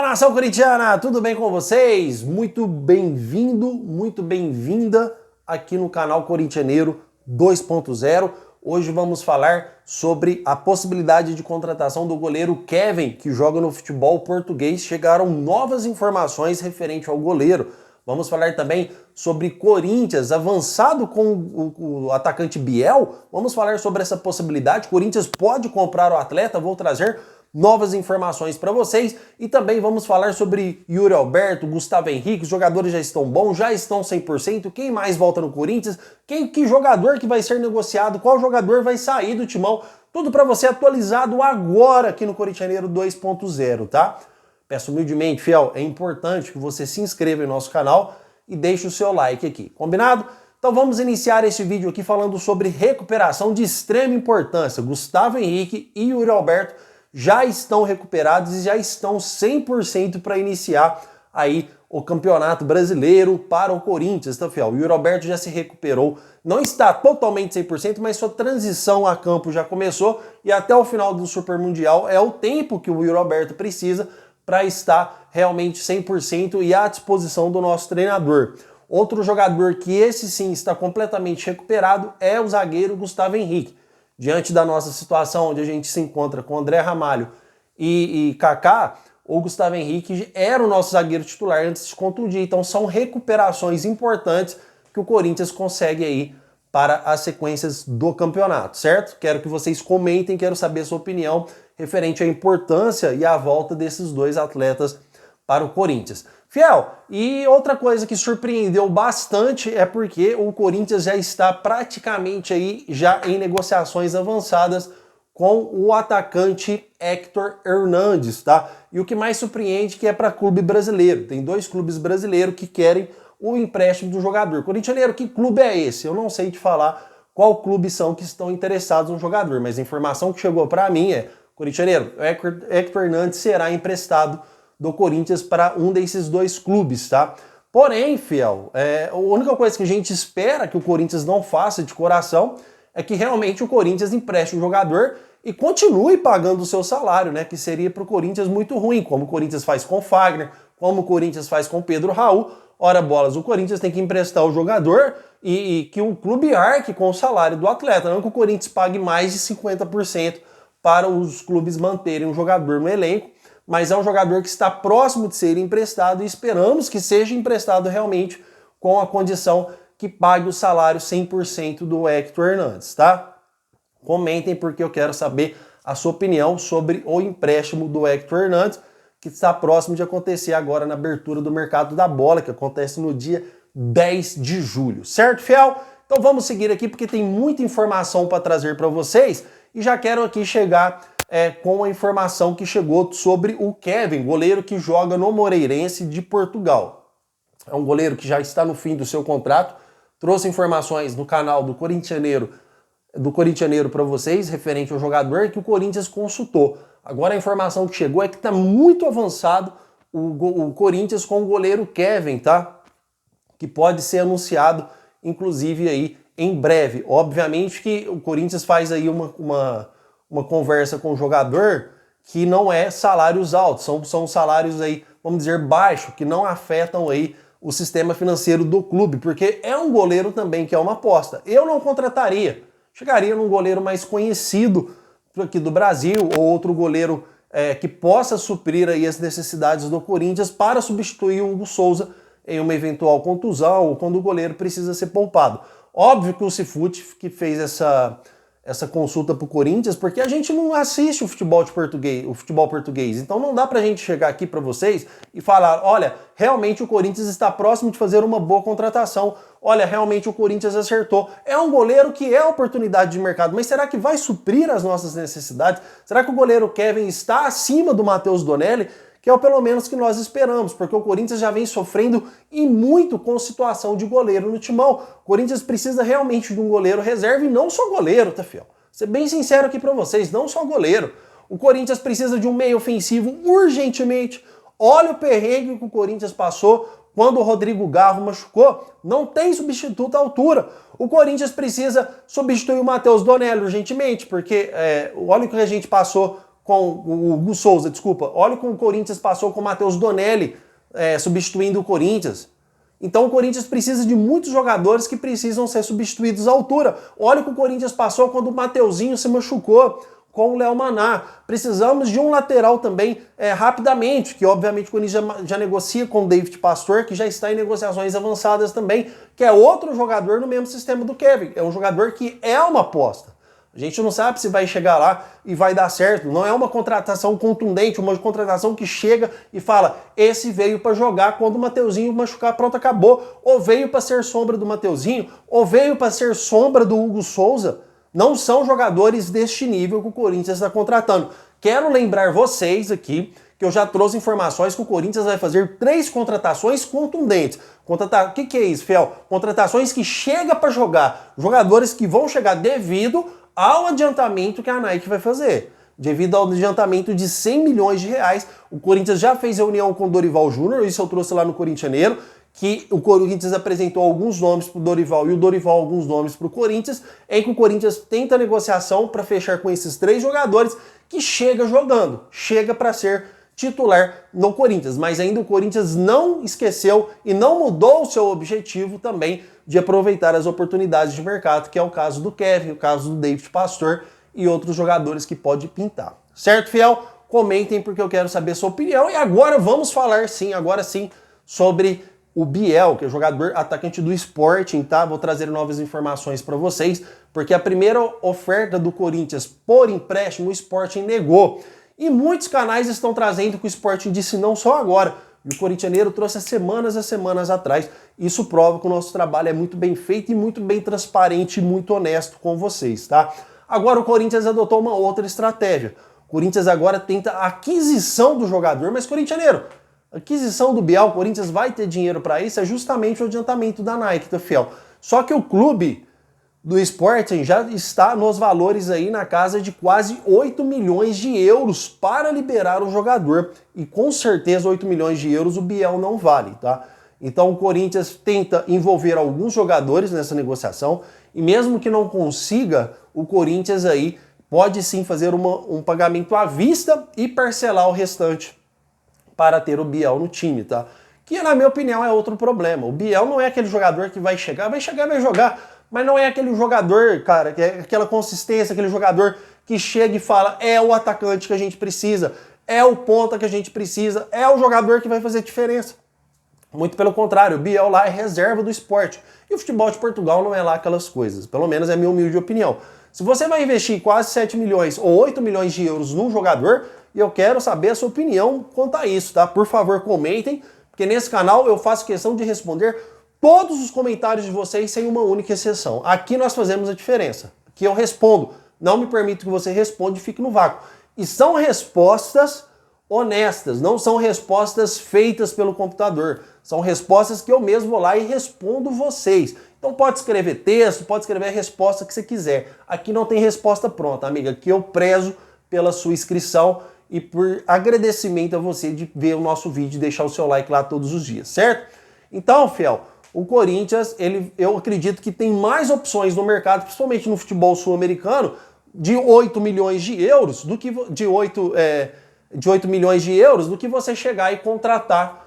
Fala, nação corintiana, tudo bem com vocês? Muito bem-vindo, muito bem-vinda aqui no canal Corintianeiro 2.0. Hoje vamos falar sobre a possibilidade de contratação do goleiro Kevin, que joga no futebol português. Chegaram novas informações referente ao goleiro. Vamos falar também sobre Corinthians, avançado com o atacante Biel. Vamos falar sobre essa possibilidade. Corinthians pode comprar o atleta, vou trazer novas informações para vocês. E também vamos falar sobre Yuri Alberto, Gustavo Henrique. Os jogadores já estão bons, já estão 100%. Quem mais volta no Corinthians? Que jogador que vai ser negociado? Qual jogador vai sair do timão? Tudo para você atualizado agora aqui no Corintianeiro 2.0, tá? Peço humildemente, fiel, é importante que você se inscreva em nosso canal e deixe o seu like aqui, combinado? Então vamos iniciar esse vídeo aqui falando sobre recuperação de extrema importância. Gustavo Henrique e Yuri Alberto já estão recuperados e já estão 100% para iniciar aí o Campeonato Brasileiro para o Corinthians, tá, fiel? O Yuri Alberto já se recuperou, não está totalmente 100%, mas sua transição a campo já começou e até o final do Super Mundial é o tempo que o Yuri Alberto precisa para estar realmente 100% e à disposição do nosso treinador. Outro jogador que esse sim está completamente recuperado é o zagueiro Gustavo Henrique. Diante da nossa situação, onde a gente se encontra com André Ramalho e Kaká, o Gustavo Henrique era o nosso zagueiro titular antes de contundir. Então são recuperações importantes que o Corinthians consegue aí para as sequências do campeonato, certo? Quero que vocês comentem, quero saber a sua opinião referente à importância e à volta desses dois atletas para o Corinthians. Fiel, e outra coisa que surpreendeu bastante é porque o Corinthians já está praticamente aí já em negociações avançadas com o atacante Héctor Hernández, tá? E o que mais surpreende é que é para clube brasileiro. Tem dois clubes brasileiros que querem o empréstimo do jogador. Corintianeiro, que clube é esse? Eu não sei te falar qual clube são que estão interessados no jogador, mas a informação que chegou para mim é: Corintianeiro, o Héctor Hernández será emprestado do Corinthians para um desses dois clubes, tá? Porém, fiel, a única coisa que a gente espera que o Corinthians não faça de coração é que realmente o Corinthians empreste o jogador e continue pagando o seu salário, né? Que seria para o Corinthians muito ruim, como o Corinthians faz com o Fagner, como o Corinthians faz com o Pedro Raul. Ora bolas, o Corinthians tem que emprestar o jogador e que o clube arque com o salário do atleta, não que o Corinthians pague mais de 50% para os clubes manterem o jogador no elenco, mas é um jogador que está próximo de ser emprestado e esperamos que seja emprestado realmente com a condição que pague o salário 100% do Héctor Hernández, tá? Comentem porque eu quero saber a sua opinião sobre o empréstimo do Héctor Hernández, que está próximo de acontecer agora na abertura do mercado da bola, que acontece no dia 10 de julho, certo, fiel? Então vamos seguir aqui porque tem muita informação para trazer para vocês e já quero aqui chegar com a informação que chegou sobre o Kevin, goleiro que joga no Moreirense de Portugal. É um goleiro que já está no fim do seu contrato, trouxe informações no canal do Corintianeiro para vocês, referente ao jogador que o Corinthians consultou. Agora a informação que chegou é que está muito avançado o Corinthians com o goleiro Kevin, tá? Que pode ser anunciado, inclusive, aí em breve. Obviamente que o Corinthians faz aí uma conversa com o jogador que não é salários altos, são salários aí, vamos dizer, baixos, que não afetam aí o sistema financeiro do clube, porque é um goleiro também que é uma aposta. Eu não contrataria, chegaria num goleiro mais conhecido aqui do Brasil, ou outro goleiro que possa suprir aí as necessidades do Corinthians para substituir o Hugo Souza em uma eventual contusão, ou quando o goleiro precisa ser poupado. Óbvio que o Cifute que fez essa consulta para o Corinthians, porque a gente não assiste o futebol português, então não dá para a gente chegar aqui para vocês e falar, olha, realmente o Corinthians está próximo de fazer uma boa contratação, olha, realmente o Corinthians acertou. É um goleiro que é oportunidade de mercado, mas será que vai suprir as nossas necessidades? Será que o goleiro Kevin está acima do Matheus Donelli? Que é o pelo menos que nós esperamos, porque o Corinthians já vem sofrendo e muito com situação de goleiro no timão. O Corinthians precisa realmente de um goleiro reserva e não só goleiro, tá, fiel? Vou ser bem sincero aqui pra vocês, não só goleiro. O Corinthians precisa de um meio ofensivo urgentemente. Olha o perrengue que o Corinthians passou quando o Rodrigo Garro machucou. Não tem substituto à altura. O Corinthians precisa substituir o Matheus Donelli urgentemente, porque olha o que a gente passou com o Hugo Souza, desculpa. Olha como o Corinthians passou com o Matheus Donelli substituindo o Corinthians. Então o Corinthians precisa de muitos jogadores que precisam ser substituídos à altura. Olha o que o Corinthians passou quando o Mateuzinho se machucou com o Léo Maná. Precisamos de um lateral também rapidamente, que obviamente o Corinthians já negocia com o David Pastor, que já está em negociações avançadas também, que é outro jogador no mesmo sistema do Kevin. É um jogador que é uma aposta. A gente não sabe se vai chegar lá e vai dar certo. Não é uma contratação contundente, uma contratação que chega e fala, esse veio para jogar quando o Mateuzinho machucar, pronto, acabou. Ou veio para ser sombra do Mateuzinho, ou veio para ser sombra do Hugo Souza. Não são jogadores deste nível que o Corinthians está contratando. Quero lembrar vocês aqui que eu já trouxe informações que o Corinthians vai fazer 3 contratações contundentes. O que é isso, Fel? Contratações que chegam para jogar. Jogadores que vão chegar devido ao adiantamento que a Nike vai fazer. Devido ao adiantamento de 100 milhões de reais, o Corinthians já fez reunião com o Dorival Júnior, isso eu trouxe lá no Corintianeiro, que o Corinthians apresentou alguns nomes para o Dorival e o Dorival alguns nomes para o Corinthians, em que o Corinthians tenta a negociação para fechar com esses 3 jogadores que chega jogando, chega para ser titular no Corinthians, mas ainda o Corinthians não esqueceu e não mudou o seu objetivo também de aproveitar as oportunidades de mercado, que é o caso do Kevin, o caso do David Pastor e outros jogadores que pode pintar. Certo, fiel? Comentem porque eu quero saber a sua opinião. E agora vamos falar agora sim, sobre o Biel, que é jogador atacante do Sporting, tá? Vou trazer novas informações para vocês, porque a primeira oferta do Corinthians por empréstimo o Sporting negou. E muitos canais estão trazendo que o Sporting disse não só agora. E o Corintianeiro trouxe há semanas atrás. Isso prova que o nosso trabalho é muito bem feito e muito bem transparente e muito honesto com vocês, tá? Agora o Corinthians adotou uma outra estratégia. O Corinthians agora tenta a aquisição do jogador, mas Corintianeiro, aquisição do Biel, o Corinthians vai ter dinheiro para isso, é justamente o adiantamento da Nike, tá, fiel? Só que o clube do Sporting já está nos valores aí na casa de quase 8 milhões de euros para liberar o jogador. E com certeza 8 milhões de euros o Biel não vale, tá? Então o Corinthians tenta envolver alguns jogadores nessa negociação e mesmo que não consiga, o Corinthians aí pode sim fazer um pagamento à vista e parcelar o restante para ter o Biel no time, tá? Que na minha opinião é outro problema. O Biel não é aquele jogador que vai chegar e vai jogar. Mas não é aquele jogador, cara, que é aquela consistência, aquele jogador que chega e fala é o atacante que a gente precisa, é o ponta que a gente precisa, é o jogador que vai fazer diferença. Muito pelo contrário, o Biel lá é reserva do Sport. E o futebol de Portugal não é lá aquelas coisas, pelo menos é a minha humilde opinião. Se você vai investir quase 7 milhões ou 8 milhões de euros num jogador, eu quero saber a sua opinião quanto a isso, tá? Por favor, comentem, porque nesse canal eu faço questão de responder todos os comentários de vocês sem uma única exceção. Aqui nós fazemos a diferença. Aqui eu respondo. Não me permito que você responda e fique no vácuo. E são respostas honestas, não são respostas feitas pelo computador. São respostas que eu mesmo vou lá e respondo vocês. Então pode escrever texto, pode escrever a resposta que você quiser. Aqui não tem resposta pronta, amiga. Aqui eu prezo pela sua inscrição e por agradecimento a você de ver o nosso vídeo e deixar o seu like lá todos os dias, certo? Então, fiel, o Corinthians, eu acredito que tem mais opções no mercado, principalmente no futebol sul-americano, de 8 milhões de euros, do que de 8 milhões de euros, do que você chegar e contratar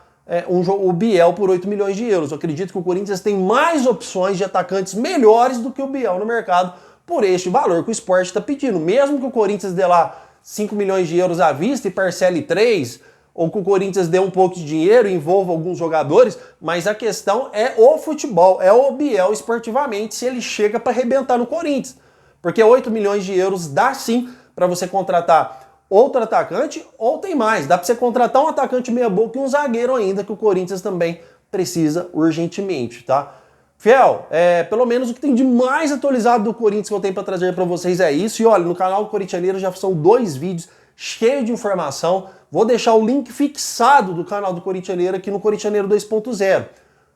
o Biel por 8 milhões de euros. Eu acredito que o Corinthians tem mais opções de atacantes melhores do que o Biel no mercado por este valor que o Sport está pedindo. Mesmo que o Corinthians dê lá 5 milhões de euros à vista e parcele 3, ou que o Corinthians dê um pouco de dinheiro e envolva alguns jogadores, mas a questão é o futebol, é o Biel esportivamente, se ele chega para arrebentar no Corinthians. Porque 8 milhões de euros dá sim para você contratar outro atacante, ou tem mais, dá para você contratar um atacante meia boca e um zagueiro ainda, que o Corinthians também precisa urgentemente, tá? Fiel, pelo menos o que tem de mais atualizado do Corinthians que eu tenho para trazer para vocês é isso. E olha, no canal Corintianeiro já são 2 vídeos cheios de informação. Vou deixar o link fixado do canal do Corintianeiro aqui no Corintianeiro 2.0.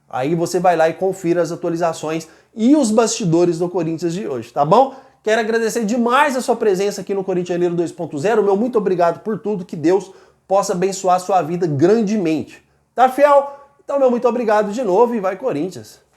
Aí você vai lá e confira as atualizações e os bastidores do Corinthians de hoje, tá bom? Quero agradecer demais a sua presença aqui no Corintianeiro 2.0. Meu muito obrigado por tudo. Que Deus possa abençoar a sua vida grandemente. Tá, fiel? Então, meu muito obrigado de novo e vai Corinthians!